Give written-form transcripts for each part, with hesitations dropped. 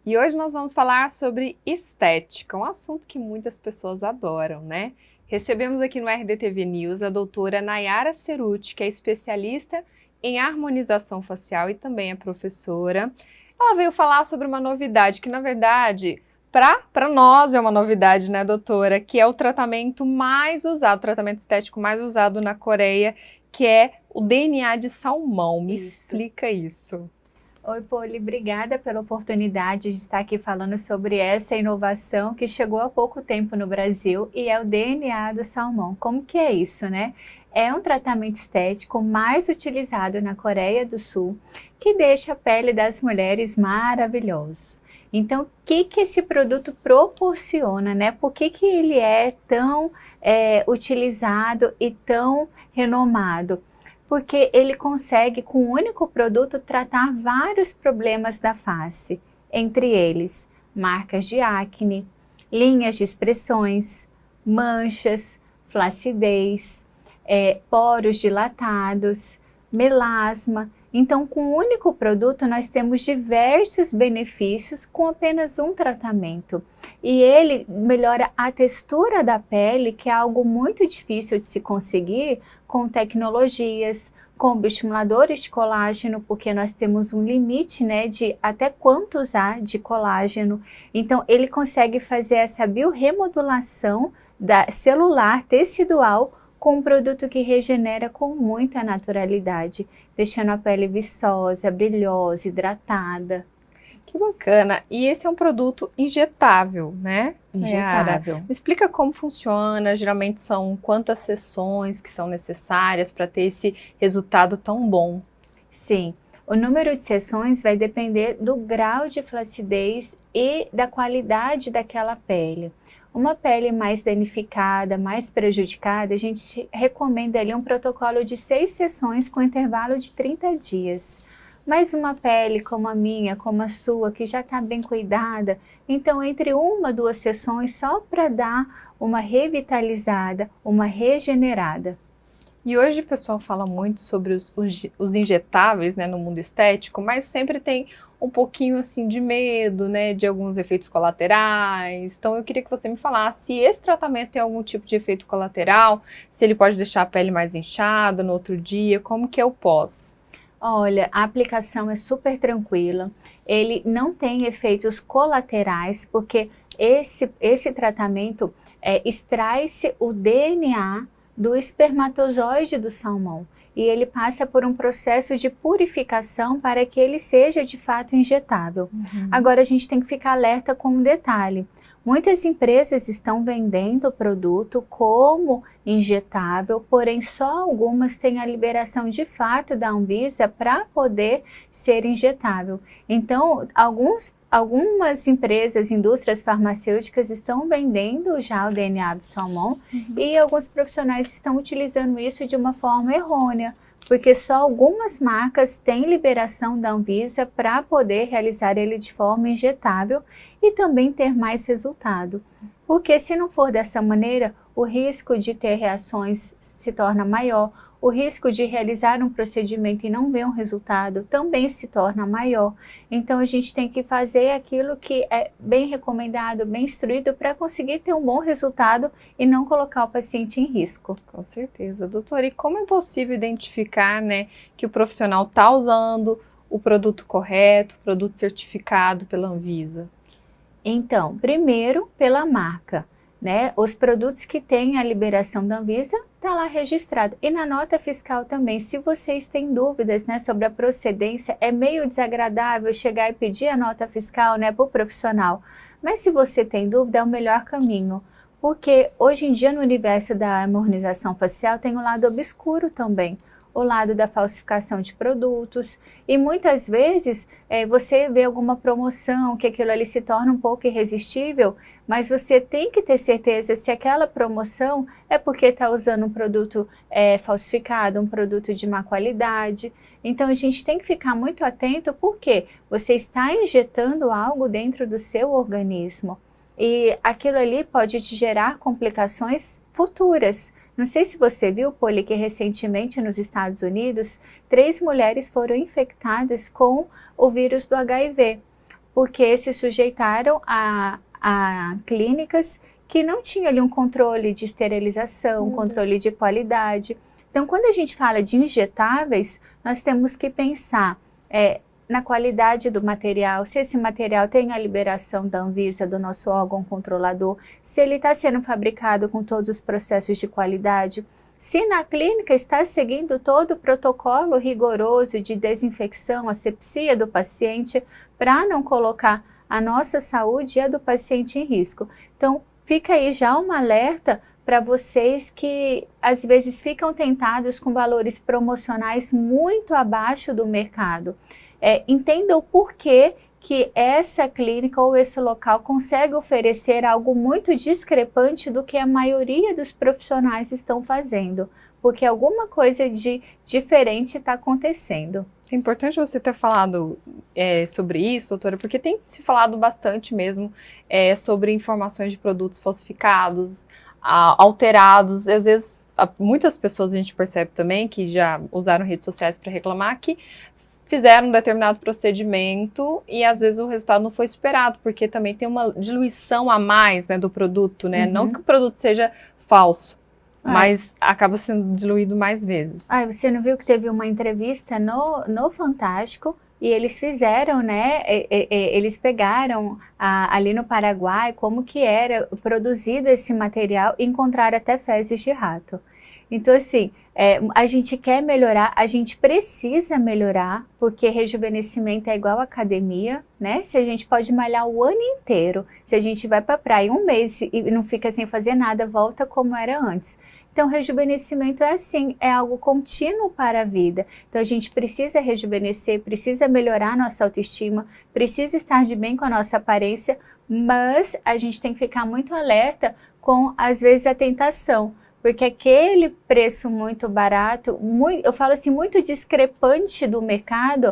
E hoje nós vamos falar sobre estética, um assunto que muitas pessoas adoram, né? Recebemos aqui no RDTV News a doutora Nayara Cerutti, que é especialista em harmonização facial e também é professora. Ela veio falar sobre uma novidade que, na verdade, para nós é uma novidade, né, doutora? Que é o tratamento mais usado, o tratamento estético mais usado na Coreia, que é o DNA de salmão. Me explica isso. Oi, Poli, obrigada pela oportunidade de estar aqui falando sobre essa inovação que chegou há pouco tempo no Brasil e é o DNA do salmão. Como que é isso, né? É um tratamento estético mais utilizado na Coreia do Sul, que deixa a pele das mulheres maravilhosa. Então, o que esse produto proporciona, né? Por que ele é tão utilizado e tão renomado? Porque ele consegue, com um único produto, tratar vários problemas da face, entre eles marcas de acne, linhas de expressões, manchas, flacidez, poros dilatados, melasma. Então, com um único produto, nós temos diversos benefícios com apenas um tratamento. E ele melhora a textura da pele, que é algo muito difícil de se conseguir com tecnologias, com bioestimuladores de colágeno, porque nós temos um limite, né, de até quanto usar de colágeno. Então, ele consegue fazer essa biorremodulação celular, tecidual, com um produto que regenera com muita naturalidade, deixando a pele viçosa, brilhosa, hidratada. Que bacana! E esse é um produto injetável, né? Injetável. Me explica como funciona, geralmente são quantas sessões que são necessárias para ter esse resultado tão bom? Sim, o número de sessões vai depender do grau de flacidez e da qualidade daquela pele. Uma pele mais danificada, mais prejudicada, a gente recomenda ali um protocolo de 6 sessões com intervalo de 30 dias. Mas uma pele como a minha, como a sua, que já está bem cuidada, então entre 1 a 2 sessões só para dar uma revitalizada, uma regenerada. E hoje o pessoal fala muito sobre os injetáveis, né, no mundo estético, mas sempre tem um pouquinho assim de medo, né, de alguns efeitos colaterais. Então eu queria que você me falasse se esse tratamento tem algum tipo de efeito colateral, se ele pode deixar a pele mais inchada no outro dia, como que é o pós? Olha, a aplicação é super tranquila, ele não tem efeitos colaterais, porque esse tratamento extrai-se o DNA do espermatozoide do salmão e ele passa por um processo de purificação para que ele seja de fato injetável. Agora a gente tem que ficar alerta com um detalhe. Muitas empresas estão vendendo o produto como injetável, porém só algumas têm a liberação de fato da Anvisa para poder ser injetável. Então, algumas empresas, indústrias farmacêuticas estão vendendo já o DNA do salmão e alguns profissionais estão utilizando isso de uma forma errônea, porque só algumas marcas têm liberação da Anvisa para poder realizar ele de forma injetável e também ter mais resultado. Porque se não for dessa maneira, o risco de ter reações se torna maior, o risco de realizar um procedimento e não ver um resultado também se torna maior. Então a gente tem que fazer aquilo que é bem recomendado, bem instruído para conseguir ter um bom resultado e não colocar o paciente em risco. Com certeza. Doutora, e como é possível identificar, né, que o profissional está usando o produto correto, o produto certificado pela Anvisa? Então, primeiro pela marca, né? Os produtos que têm a liberação da Anvisa está lá registrado. E na nota fiscal também, se vocês têm dúvidas, né, sobre a procedência, é meio desagradável chegar e pedir a nota fiscal, né, para o profissional. Mas se você tem dúvida, é o melhor caminho. Porque hoje em dia no universo da harmonização facial tem o lado obscuro também, o lado da falsificação de produtos e muitas vezes você vê alguma promoção que aquilo ali se torna um pouco irresistível, mas você tem que ter certeza se aquela promoção é porque está usando um produto falsificado, um produto de má qualidade. Então a gente tem que ficar muito atento porque você está injetando algo dentro do seu organismo. E aquilo ali pode te gerar complicações futuras. Não sei se você viu, Poli, que recentemente nos Estados Unidos, 3 mulheres foram infectadas com o vírus do HIV. porque se sujeitaram a clínicas que não tinham ali um controle de esterilização, controle de qualidade. Então, quando a gente fala de injetáveis, nós temos que pensar na qualidade do material, se esse material tem a liberação da Anvisa, do nosso órgão controlador, se ele está sendo fabricado com todos os processos de qualidade, se na clínica está seguindo todo o protocolo rigoroso de desinfecção, asepsia do paciente, para não colocar a nossa saúde e a do paciente em risco. Então, fica aí já um alerta para vocês que às vezes ficam tentados com valores promocionais muito abaixo do mercado. Entenda o porquê que essa clínica ou esse local consegue oferecer algo muito discrepante do que a maioria dos profissionais estão fazendo, porque alguma coisa de diferente está acontecendo. É importante você ter falado sobre isso, doutora, porque tem se falado bastante mesmo sobre informações de produtos falsificados, alterados. Às vezes, muitas pessoas a gente percebe também que já usaram redes sociais para reclamar que fizeram um determinado procedimento e às vezes o resultado não foi esperado, porque também tem uma diluição a mais, né, do produto, né? Não que o produto seja falso, mas acaba sendo diluído mais vezes. Você não viu que teve uma entrevista no Fantástico e eles fizeram, né, eles pegaram ali no Paraguai como que era produzido esse material e encontraram até fezes de rato. Então, assim, a gente quer melhorar, a gente precisa melhorar, porque rejuvenescimento é igual academia, né? Se a gente pode malhar o ano inteiro, se a gente vai para a praia um mês e não fica sem fazer nada, volta como era antes. Então, rejuvenescimento é assim, é algo contínuo para a vida. Então, a gente precisa rejuvenescer, precisa melhorar a nossa autoestima, precisa estar de bem com a nossa aparência, mas a gente tem que ficar muito alerta com, às vezes, a tentação. Porque aquele preço muito barato, eu falo assim, muito discrepante do mercado,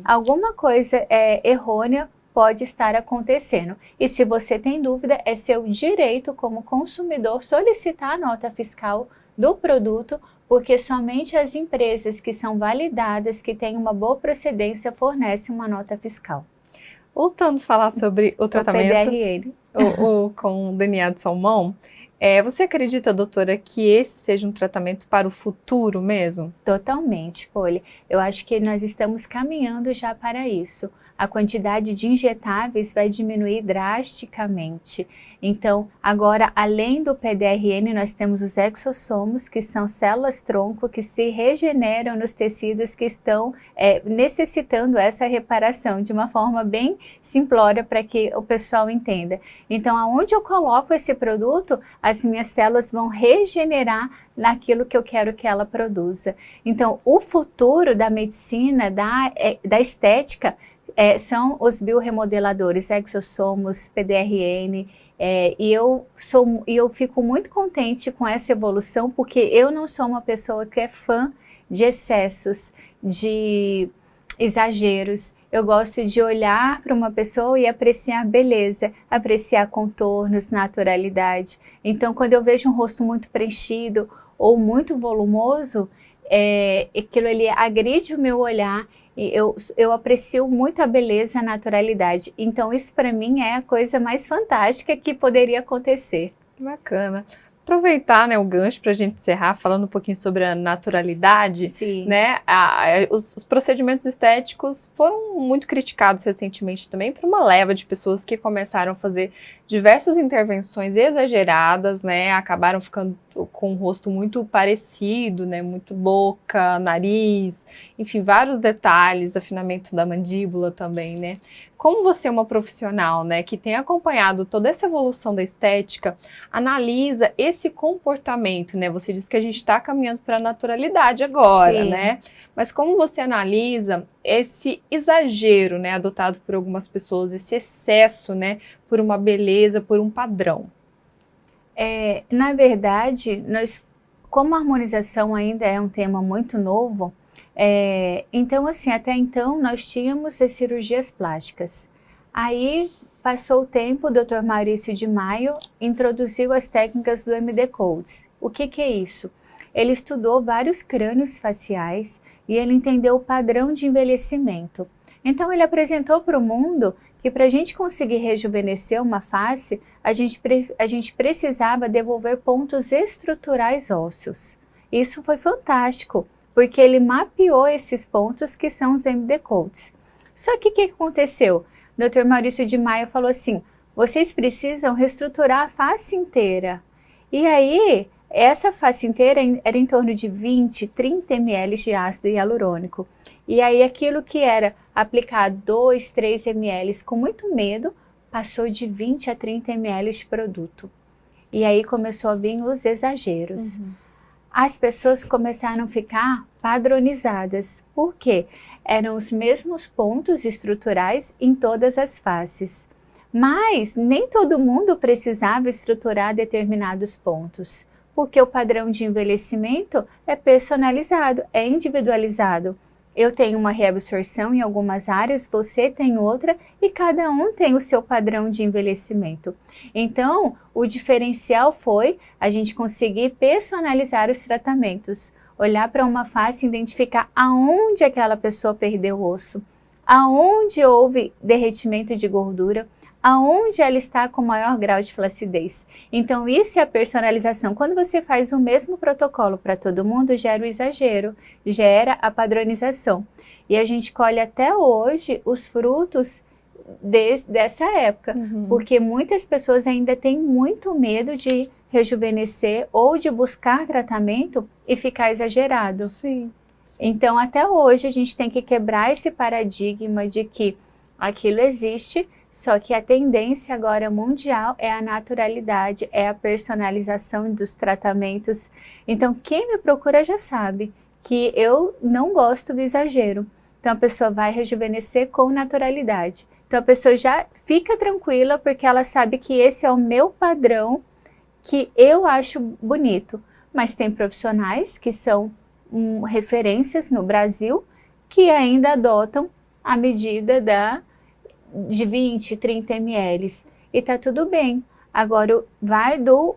alguma coisa errônea pode estar acontecendo. E se você tem dúvida, é seu direito como consumidor solicitar a nota fiscal do produto, porque somente as empresas que são validadas, que têm uma boa procedência, fornecem uma nota fiscal. Voltando a falar sobre o tratamento com DNA de salmão, você acredita, doutora, que esse seja um tratamento para o futuro mesmo? Totalmente, Poli. Eu acho que nós estamos caminhando já para isso. A quantidade de injetáveis vai diminuir drasticamente. Então, agora, além do PDRN, nós temos os exossomos, que são células-tronco que se regeneram nos tecidos que estão necessitando essa reparação, de uma forma bem simplória para que o pessoal entenda. Então, aonde eu coloco esse produto, as minhas células vão regenerar naquilo que eu quero que ela produza. Então, o futuro da medicina, da estética, são os bioremodeladores, exossomos, PDRN, e eu fico muito contente com essa evolução, porque eu não sou uma pessoa que é fã de excessos, de exageros. Eu gosto de olhar para uma pessoa e apreciar beleza, apreciar contornos, naturalidade. Então, quando eu vejo um rosto muito preenchido ou muito volumoso, aquilo ali agride o meu olhar. Eu aprecio muito a beleza, a naturalidade. Então, isso para mim é a coisa mais fantástica que poderia acontecer. Bacana. Aproveitar, né, o gancho para a gente encerrar, falando um pouquinho sobre a naturalidade. Sim. Né? Os procedimentos estéticos foram muito criticados recentemente também por uma leva de pessoas que começaram a fazer diversas intervenções exageradas, né? Acabaram ficando com o rosto muito parecido, né? Muito boca, nariz, enfim, vários detalhes, afinamento da mandíbula também, né? Como você é uma profissional, né, que tem acompanhado toda essa evolução da estética, analisa esse comportamento, né? Você disse que a gente está caminhando para a naturalidade agora, Sim. né? Mas como você analisa esse exagero, né, adotado por algumas pessoas, esse excesso, né, por uma beleza, por um padrão? Na verdade, como a harmonização ainda é um tema muito novo, então assim, até então nós tínhamos as cirurgias plásticas. Aí passou o tempo, o Dr. Maurício de Maio introduziu as técnicas do MD Codes. O que é isso? Ele estudou vários crânios faciais e ele entendeu o padrão de envelhecimento. Então ele apresentou para o mundo que para a gente conseguir rejuvenescer uma face, a gente precisava devolver pontos estruturais ósseos. Isso foi fantástico, porque ele mapeou esses pontos que são os MD Coats. Só que o que aconteceu? O Dr. Maurício de Maia falou assim, vocês precisam reestruturar a face inteira. E aí, essa face inteira era em torno de 20, 30 ml de ácido hialurônico. E aí, aquilo que era aplicar 2, 3 ml com muito medo, passou de 20 a 30 ml de produto. E aí começou a vir os exageros. As pessoas começaram a ficar padronizadas. Por quê? Eram os mesmos pontos estruturais em todas as faces. Mas nem todo mundo precisava estruturar determinados pontos, porque o padrão de envelhecimento é personalizado, é individualizado. Eu tenho uma reabsorção em algumas áreas, você tem outra e cada um tem o seu padrão de envelhecimento. Então, o diferencial foi a gente conseguir personalizar os tratamentos, olhar para uma face e identificar aonde aquela pessoa perdeu osso, aonde houve derretimento de gordura, aonde ela está com maior grau de flacidez. Então, isso é a personalização. Quando você faz o mesmo protocolo para todo mundo, gera o exagero, gera a padronização. E a gente colhe até hoje os frutos dessa época, porque muitas pessoas ainda têm muito medo de rejuvenescer ou de buscar tratamento e ficar exagerado. Sim. Então, até hoje, a gente tem que quebrar esse paradigma de que aquilo existe, só que a tendência agora mundial é a naturalidade, é a personalização dos tratamentos. Então, quem me procura já sabe que eu não gosto do exagero. Então, a pessoa vai rejuvenescer com naturalidade. Então, a pessoa já fica tranquila porque ela sabe que esse é o meu padrão que eu acho bonito. Mas tem profissionais que são referências no Brasil que ainda adotam a medida de 20, 30 ml e tá tudo bem. Agora vai do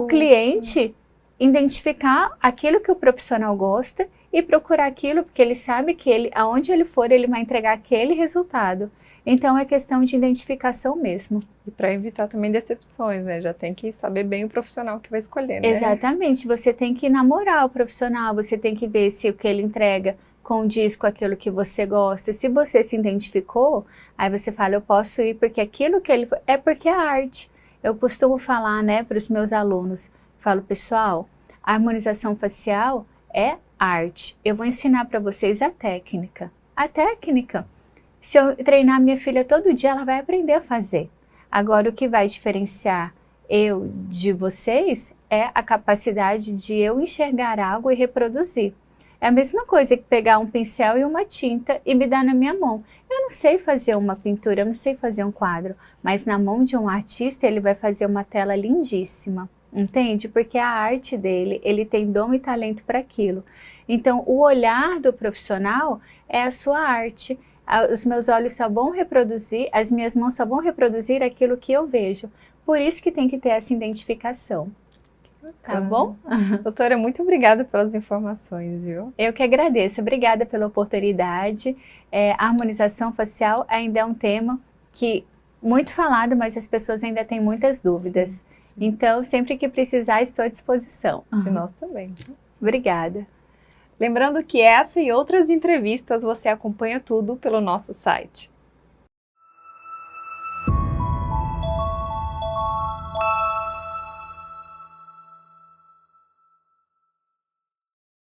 cliente identificar aquilo que o profissional gosta e procurar aquilo, porque ele sabe que aonde ele for, ele vai entregar aquele resultado. Então é questão de identificação mesmo. E para evitar também decepções, né? Já tem que saber bem o profissional que vai escolher, né? Exatamente, você tem que namorar o profissional, você tem que ver se o que ele entrega condiz com aquilo que você gosta. Se você se identificou, aí você fala, eu posso ir porque aquilo que ele... É porque é arte. Eu costumo falar, né, para os meus alunos, falo, pessoal, a harmonização facial é arte. Eu vou ensinar para vocês a técnica. A técnica, se eu treinar minha filha todo dia, ela vai aprender a fazer. Agora, o que vai diferenciar eu de vocês é a capacidade de eu enxergar algo e reproduzir. É a mesma coisa que pegar um pincel e uma tinta e me dar na minha mão. Eu não sei fazer uma pintura, eu não sei fazer um quadro, mas na mão de um artista ele vai fazer uma tela lindíssima, entende? Porque a arte dele, ele tem dom e talento para aquilo. Então, o olhar do profissional é a sua arte. Os meus olhos só vão reproduzir, as minhas mãos só vão reproduzir aquilo que eu vejo. Por isso que tem que ter essa identificação. Tá bom? Doutora, muito obrigada pelas informações, viu? Eu que agradeço. Obrigada pela oportunidade. A harmonização facial ainda é um tema que muito falado, mas as pessoas ainda têm muitas dúvidas. Sim. Então, sempre que precisar, estou à disposição. E nós também. Obrigada. Lembrando que essa e outras entrevistas você acompanha tudo pelo nosso site.